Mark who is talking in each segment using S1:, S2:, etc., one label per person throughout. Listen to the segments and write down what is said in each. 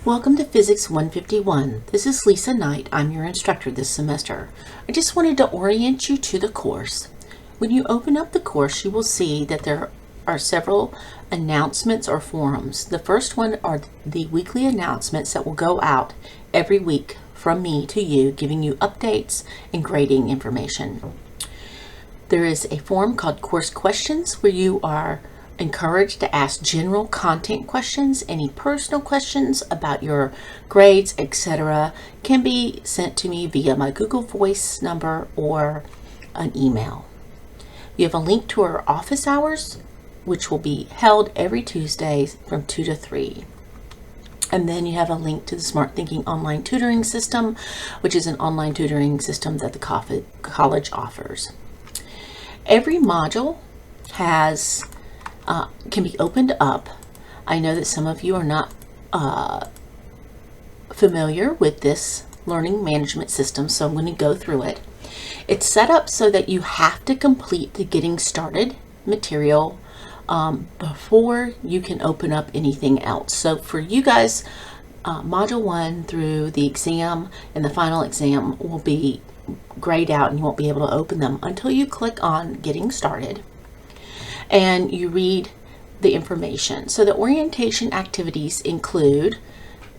S1: Welcome to Physics 151. This is Lisa Knight. I'm your instructor this semester. I just wanted to orient you to the course. When you open up the course, you will see that there are several announcements or forums. The first one are the weekly announcements that will go out every week from me to you, giving you updates and grading information. There is a forum called Course Questions where you are encouraged to ask general content questions. Any personal questions about your grades, etc., can be sent to me via my Google Voice number or an email. You have a link to our office hours, which will be held every Tuesday from 2 to 3. And then you have a link to the Smart Thinking Online Tutoring System, which is an online tutoring system that the college offers. Every module has can be opened up. I know that some of you are not familiar with this learning management system, so I'm going to go through it. It's set up so that you have to complete the getting started material before you can open up anything else. So for you guys, module 1 through the exam and the final exam will be grayed out and you won't be able to open them until you click on getting started and you read the information. So the orientation activities include,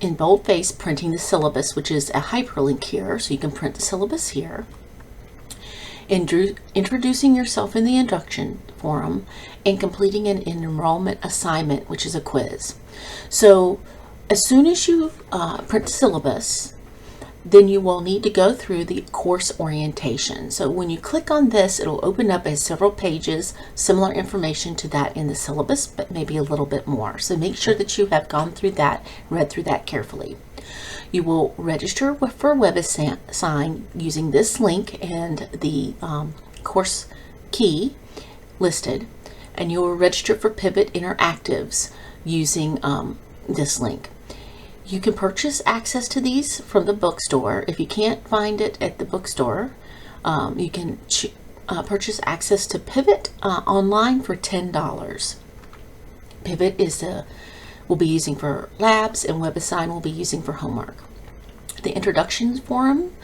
S1: in boldface, printing the syllabus, which is a hyperlink here, so you can print the syllabus here. Introducing yourself in the induction forum and completing an enrollment assignment, which is a quiz. So as soon as you print the syllabus, then you will need to go through the course orientation. So when you click on this, it'll open up as several pages, similar information to that in the syllabus, but maybe a little bit more. So make sure that you have gone through that, read through that carefully. You will register for WebAssign using this link and the course key listed, and you will register for Pivot Interactives using this link. You can purchase access to these from the bookstore. If you can't find it at the bookstore, you can purchase access to Pivot online for $10. Pivot will be using for labs, and WebAssign will be using for homework. The introduction forum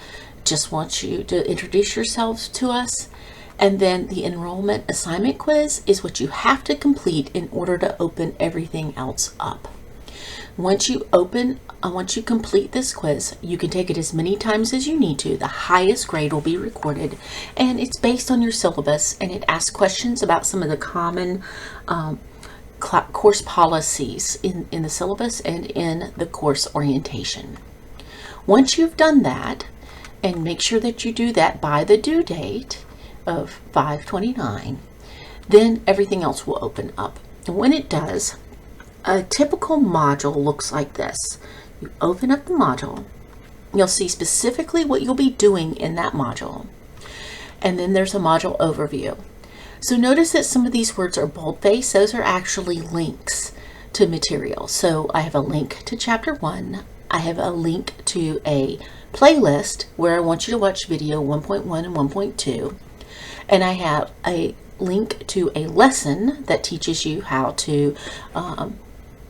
S1: just wants you to introduce yourselves to us, and then the enrollment assignment quiz is what you have to complete in order to open everything else up. Once you complete this quiz, you can take it as many times as you need to. The highest grade will be recorded, and it's based on your syllabus, and it asks questions about some of the common course policies in the syllabus and in the course orientation. Once you've done that, and make sure that you do that by the due date of 5/29, then everything else will open up. And when it does, a typical module looks like this. You open up the module, you'll see specifically what you'll be doing in that module, and then there's a module overview. So notice that some of these words are boldface. Those are actually links to material. So I have a link to chapter 1. I have a link to a playlist where I want you to watch video 1.1 and 1.2, and I have a link to a lesson that teaches you how to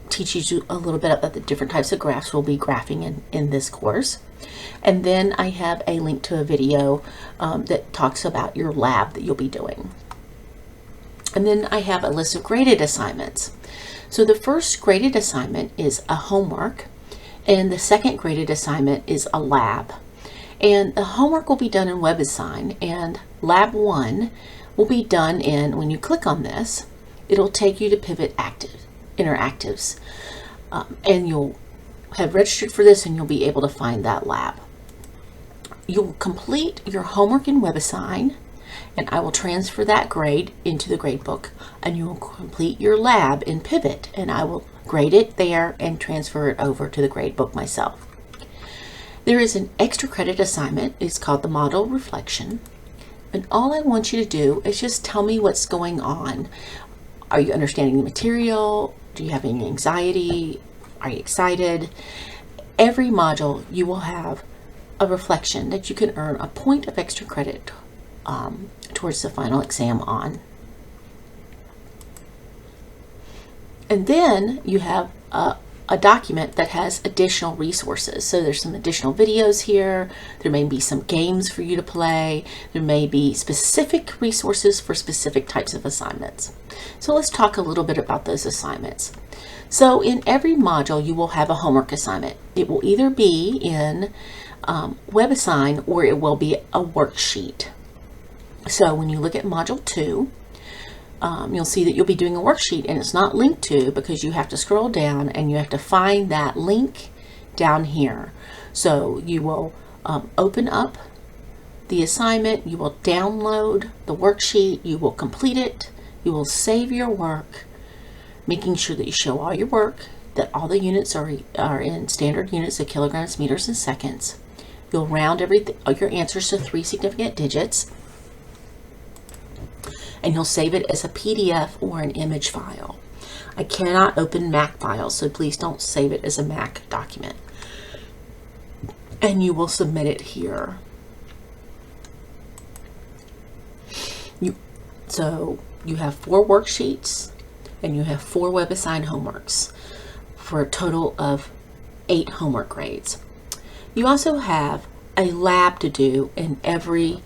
S1: teaches you a little bit about the different types of graphs we'll be graphing in this course. And then I have a link to a video that talks about your lab that you'll be doing. And then I have a list of graded assignments. So the first graded assignment is a homework, and the second graded assignment is a lab. And the homework will be done in WebAssign, and lab 1 will be done in, when you click on this, it'll take you to Pivot Interactives, and you'll have registered for this and you'll be able to find that lab. You'll complete your homework in WebAssign, and I will transfer that grade into the gradebook, and you will complete your lab in Pivot, and I will grade it there and transfer it over to the gradebook myself. There is an extra credit assignment. It's called the Model Reflection, and all I want you to do is just tell me what's going on. Are you understanding the material? Do you have any anxiety? Are you excited? Every module you will have a reflection that you can earn a point of extra credit towards the final exam on. And then you have a a document that has additional resources. So there's some additional videos here. There may be some games for you to play. There may be specific resources for specific types of assignments. So let's talk a little bit about those assignments. So in every module, you will have a homework assignment. It will either be in WebAssign or it will be a worksheet. So when you look at Module 2, you'll see that you'll be doing a worksheet, and it's not linked to because you have to scroll down and you have to find that link down here. So you will open up the assignment, you will download the worksheet, you will complete it, you will save your work, making sure that you show all your work, that all the units are in standard units of kilograms, meters, and seconds. You'll round your answers to 3 significant digits, and you'll save it as a PDF or an image file. I cannot open Mac files, so please don't save it as a Mac document. And you will submit it here. So you have 4 worksheets and you have 4 WebAssign homeworks for a total of 8 homework grades. You also have a lab to do in every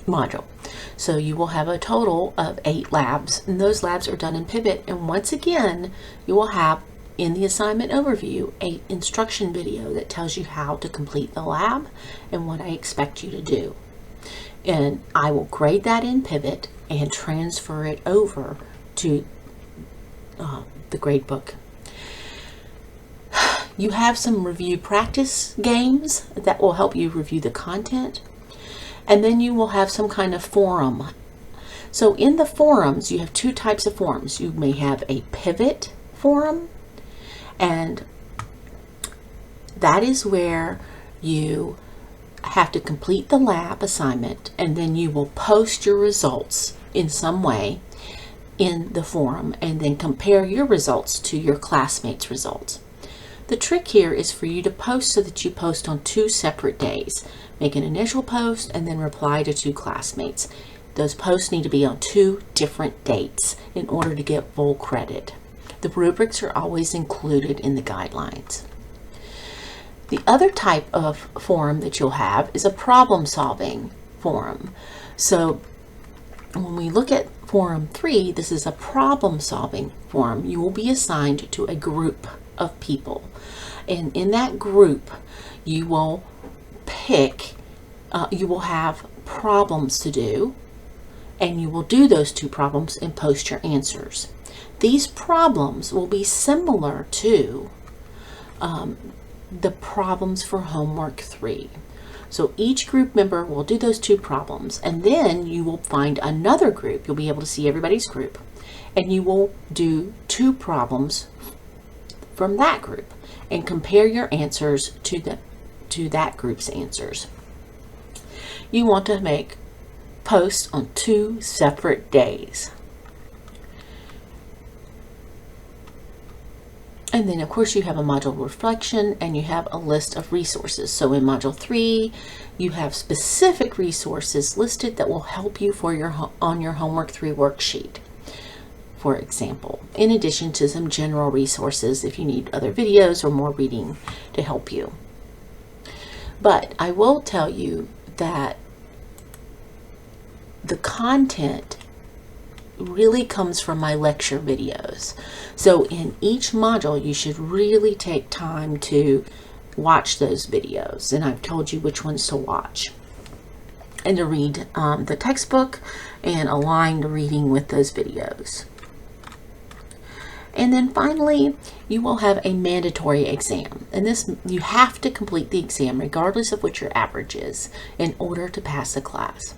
S1: module. So you will have a total of 8 labs, and those labs are done in Pivot. And once again, you will have in the assignment overview an instruction video that tells you how to complete the lab and what I expect you to do. And I will grade that in Pivot and transfer it over to the gradebook. You have some review practice games that will help you review the content. And then you will have some kind of forum. So in the forums, you have 2 types of forums. You may have a Pivot forum, and that is where you have to complete the lab assignment, and then you will post your results in some way in the forum and then compare your results to your classmates' results. The trick here is for you to post so that you post on 2 separate days. Make an initial post and then reply to 2 classmates. Those posts need to be on 2 different dates in order to get full credit. The rubrics are always included in the guidelines. The other type of forum that you'll have is a problem-solving forum. So when we look at Forum 3, this is a problem-solving forum. You will be assigned to a group of people. And in that group, you will pick, you will have problems to do, and you will do those 2 problems and post your answers. These problems will be similar to the problems for Homework 3. So each group member will do those 2 problems, and then you will find another group. You'll be able to see everybody's group, and you will do 2 problems from that group and compare your answers to that group's answers. You want to make posts on 2 separate days. And then of course you have a module reflection and you have a list of resources. So in module 3, you have specific resources listed that will help you for on your Homework 3 worksheet, for example, in addition to some general resources if you need other videos or more reading to help you. But I will tell you that the content really comes from my lecture videos. So in each module, you should really take time to watch those videos, and I've told you which ones to watch, and to read the textbook and align the reading with those videos. And then finally, you will have a mandatory exam, and this, you have to complete the exam regardless of what your average is in order to pass the class.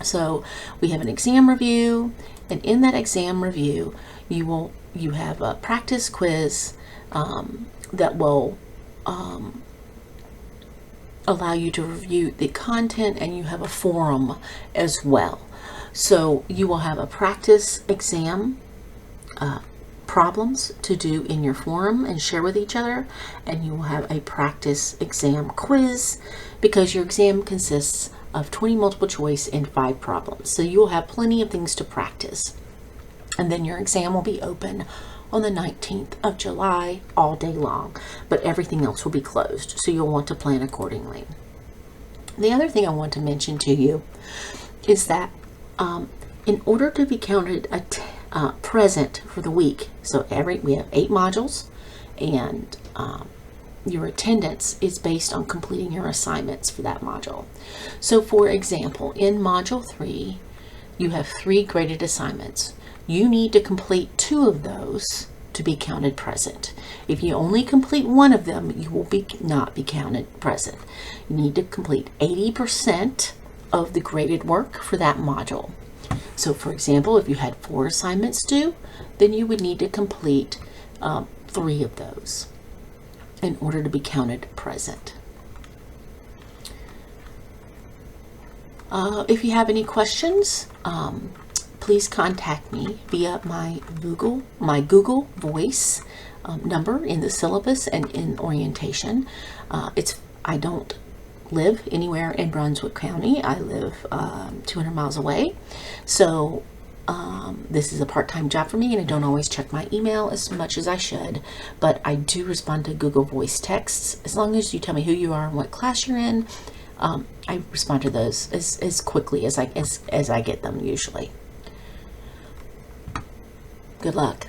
S1: So we have an exam review, and in that exam review, you have a practice quiz that will allow you to review the content, and you have a forum as well. So you will have a practice exam problems to do in your forum and share with each other, and you will have a practice exam quiz because your exam consists of 20 multiple choice and 5 problems. So you'll have plenty of things to practice. And then your exam will be open on the 19th of July all day long, but everything else will be closed. So you'll want to plan accordingly. The other thing I want to mention to you is that in order to be counted present for the week, so we have 8 modules, and your attendance is based on completing your assignments for that module. So for example, in module 3, you have 3 graded assignments. You need to complete 2 of those to be counted present. If you only complete 1 of them, you will not be counted present. You need to complete 80% of the graded work for that module. So for example, if you had 4 assignments due, then you would need to complete 3 of those in order to be counted present. If you have any questions, please contact me via my Google Voice number in the syllabus and in orientation. I don't live anywhere in Brunswick County. I live 200 miles away. So this is a part-time job for me, and I don't always check my email as much as I should, but I do respond to Google Voice texts. As long as you tell me who you are and what class you're in, I respond to those as quickly as I get them usually. Good luck.